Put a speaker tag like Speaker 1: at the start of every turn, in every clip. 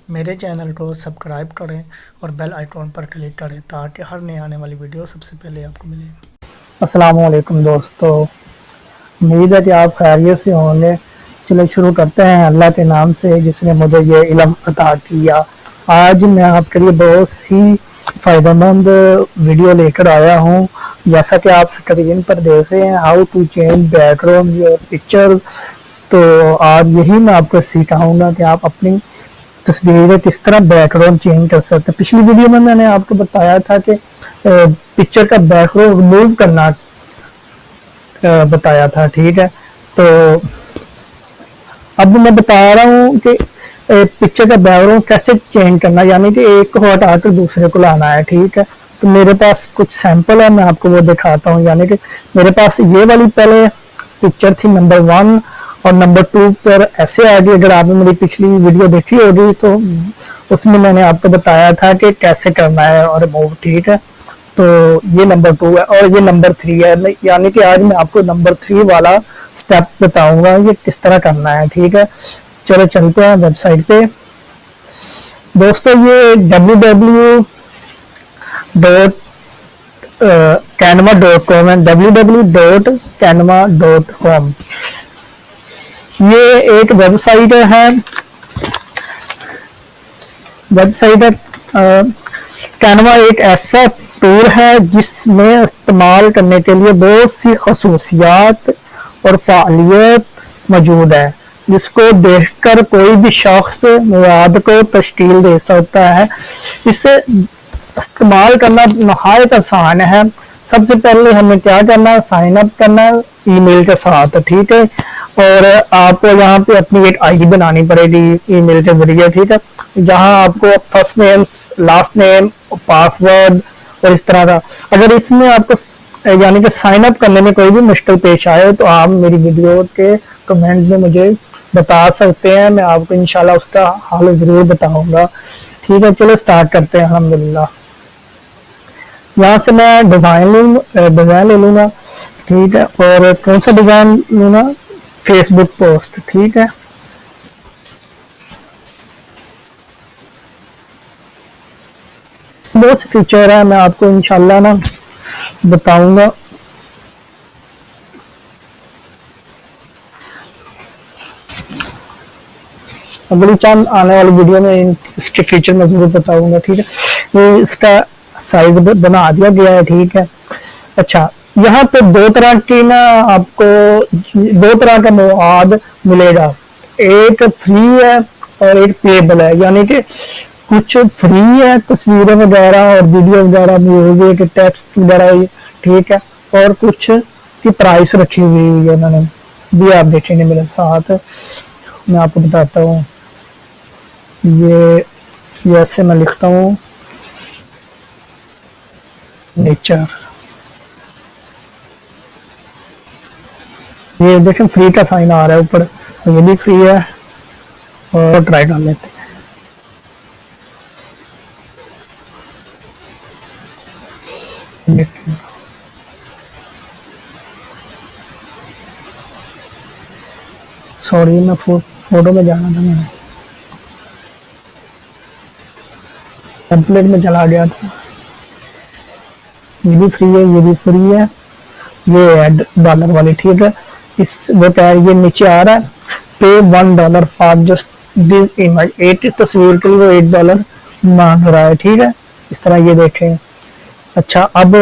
Speaker 1: मेरे चैनल को सब्सक्राइब करें और बेल आइकॉन पर क्लिक करें ताकि हर नई आने वाली वीडियो सबसे पहले आपको मिले। अस्सलाम वालेकुम दोस्तों, उम्मीद है कि आप खैरियत से होंगे। चलो शुरू करते हैं अल्लाह के नाम से जिसने मुझे ये इल्म अता किया। आज मैं आपके लिए बहुत ही फ़ायदेमंद वीडियो लेकर आया हूँ। जैसा कि आप स्क्रीन पर देख रहे हैं, how to change background your picture. तो आज यही मैं आपको सिखाऊंगा कि आप अपनी तस्वीरें किस तरह बैकग्राउंड चेंज कर सकते हैं। पिछली वीडियो में मैंने आपको बताया था कि पिक्चर का बैकग्राउंड रिमूव करना बताया था, ठीक है। तो अब मैं बता रहा हूँ कि पिक्चर का बैकग्राउंड कैसे चेंज करना, यानी कि एक को हटा कर दूसरे को लाना है, ठीक है। तो मेरे पास कुछ सैंपल है, मैं आपको वो दिखाता हूँ। यानी कि मेरे पास ये वाली पहले पिक्चर थी नंबर 1 और नंबर 2 पर ऐसे आ गई। अगर आपने मेरी पिछली वीडियो देखी होगी तो उसमें मैंने आपको बताया था कि कैसे करना है और रिमूव, ठीक है। तो ये नंबर 2 है और ये नंबर 3 है, यानी कि आज मैं आपको नंबर 3 वाला स्टेप बताऊंगा ये किस तरह करना है, ठीक है। चलो चलते हैं वेबसाइट पे। दोस्तों ये www.canva.com है, www.canva.com। ये एक वेबसाइट है कैनवा एक ऐसा टूल है जिसमें इस्तेमाल करने के लिए बहुत सी खसूसियात और फ़ालियत मौजूद है, जिसको देखकर कोई भी शख्स मवाद को तश्कील दे सकता है। इसे इस्तेमाल करना नहायत आसान है। सबसे पहले हमें क्या करना है, साइन अप करना है ईमेल के साथ, ठीक है। और आपको यहाँ पे अपनी एक आईडी बनानी पड़ेगी ईमेल के जरिए, ठीक है। जहाँ आपको first name, last name, password और इस तरह का। अगर इसमें आपको यानी कि साइन अप करने में कोई भी मुश्किल पेश आए तो आप मेरी वीडियो के कमेंट में मुझे बता सकते हैं, मैं आपको इंशाल्लाह उसका हाल जरूर बताऊंगा, ठीक है। चलो स्टार्ट करते हैं। अल्हम्दुलिल्लाह, यहाँ से मैं डिज़ाइन ले लूँगा, ठीक है। और कौन सा डिज़ाइन लूँगा, फेसबुक पोस्ट, ठीक है। बहुत से फीचर है, मैं आपको इंशाल्लाह ना बताऊंगा। अगली चंद आने वाली वीडियो में इसके फीचर मैं जरूर बताऊंगा, ठीक है। ये इसका साइज बना दिया गया है, ठीक है। अच्छा, यहाँ पे दो तरह की ना आपको दो तरह का मवाद मिलेगा, एक फ्री है और एक पेबल है। यानी कि कुछ फ्री है, तस्वीरें वगैरह और वीडियो वगैरह, म्यूजिक, टेक्स्ट वगैरह, ठीक है। और कुछ की प्राइस रखी हुई है मैंने भी, आप देखेंगे मेरे साथ। मैं आपको बताता हूँ, ये ऐसे मैं लिखता हूँ नेचर, ये देखें फ्री का साइन आ रहा है ऊपर, ये भी फ्री है। और ट्राई कर लेते हैं। सॉरी, मैं फोटो में जाना था, मैंने टेम्पलेट में चला गया था। ये भी फ्री है, ये भी फ्री है, ये है डॉलर वाली, ठीक है। इस वो क्या है, ये नीचे आ रहा है, पे $1 फॉर जस्ट दिस इमेज। एक तस्वीर के लिए वो $1 मांग रहा है, ठीक है। इस तरह ये देखें। अच्छा, अब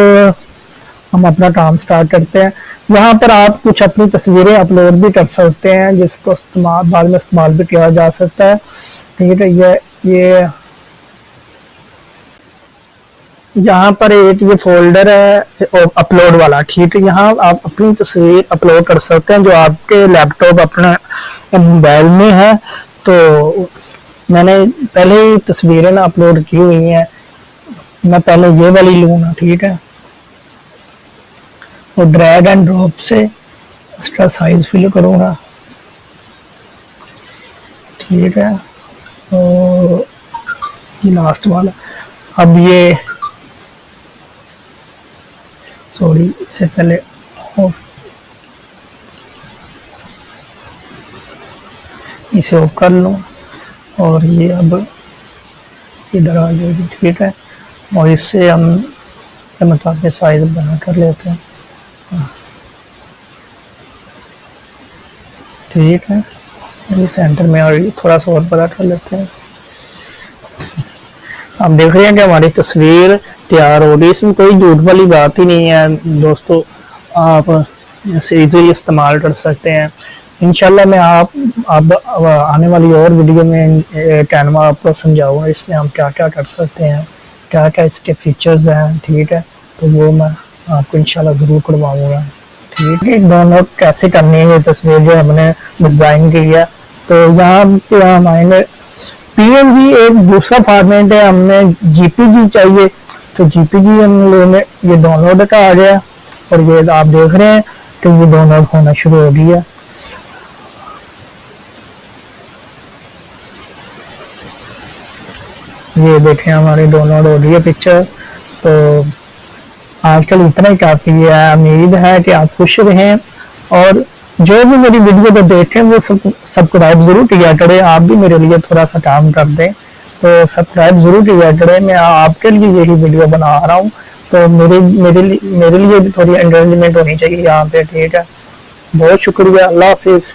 Speaker 1: हम अपना काम स्टार्ट करते हैं। यहाँ पर आप कुछ अपनी तस्वीरें अपलोड भी कर सकते हैं, जिसको इस्तेमाल बाद में इस्तेमाल भी किया जा सकता है, ठीक है। ये यहाँ पर एक ये फोल्डर है अपलोड वाला, ठीक है। यहाँ आप अपनी तस्वीर अपलोड कर सकते हैं जो आपके लैपटॉप अपने मोबाइल में है। तो मैंने पहले ही तस्वीरें ना अपलोड की हुई हैं, मैं पहले ये वाली लूँगा, ठीक है। और ड्रैग एंड ड्रॉप से उसका साइज फिल करूँगा, ठीक है। और लास्ट वाला, अब ये सॉरी, इससे पहले इसे ऑफ कर लो। और ये अब इधर आ जाएगी, ठीक है। और इससे हम मतलब साइज बना कर लेते हैं, ठीक है। ये सेंटर में आ रही, थोड़ा सा और बड़ा कर लेते हैं। आप देख रहे हैं कि हमारी तस्वीर तैयार हो गई, इसमें कोई झूठ वाली बात ही नहीं है दोस्तों, आप इसे इजीली इस्तेमाल कर सकते हैं। इंशाल्लाह मैं आप अब आने वाली और वीडियो में कैनवा आपको समझाऊंगा इसमें हम क्या क्या कर सकते हैं, क्या क्या इसके फीचर्स हैं, ठीक है। तो वो मैं आपको इंशाल्लाह ज़रूर करवाऊंगा, ठीक है। डाउनलोड कैसे करनी है ये तस्वीर जो हमने डिज़ाइन की है, तो यहाँ पे हम आएंगे पीएनजी, एक दूसरा फॉर्मेट है, हमें जीपीजी चाहिए, तो जीपीजी हम लेने, ये डाउनलोड का आ गया और ये आप देख रहे हैं कि ये डाउनलोड होना शुरू हो गया। ये देखें हमारी डाउनलोड हो रही है पिक्चर। तो आजकल इतना ही काफ़ी है, उम्मीद है कि आप खुश रहें और जो भी मेरी वीडियो को देखें वो सब्सक्राइब जरूर किया करें। आप भी मेरे लिए थोड़ा सा काम कर दें, तो सब्सक्राइब जरूर किया करें। मैं आपके लिए यही वीडियो बना रहा हूँ, तो मेरे लिए भी थोड़ी एंटरटेनमेंट होनी चाहिए यहाँ पे, ठीक है। बहुत शुक्रिया, अल्लाह हाफिज़।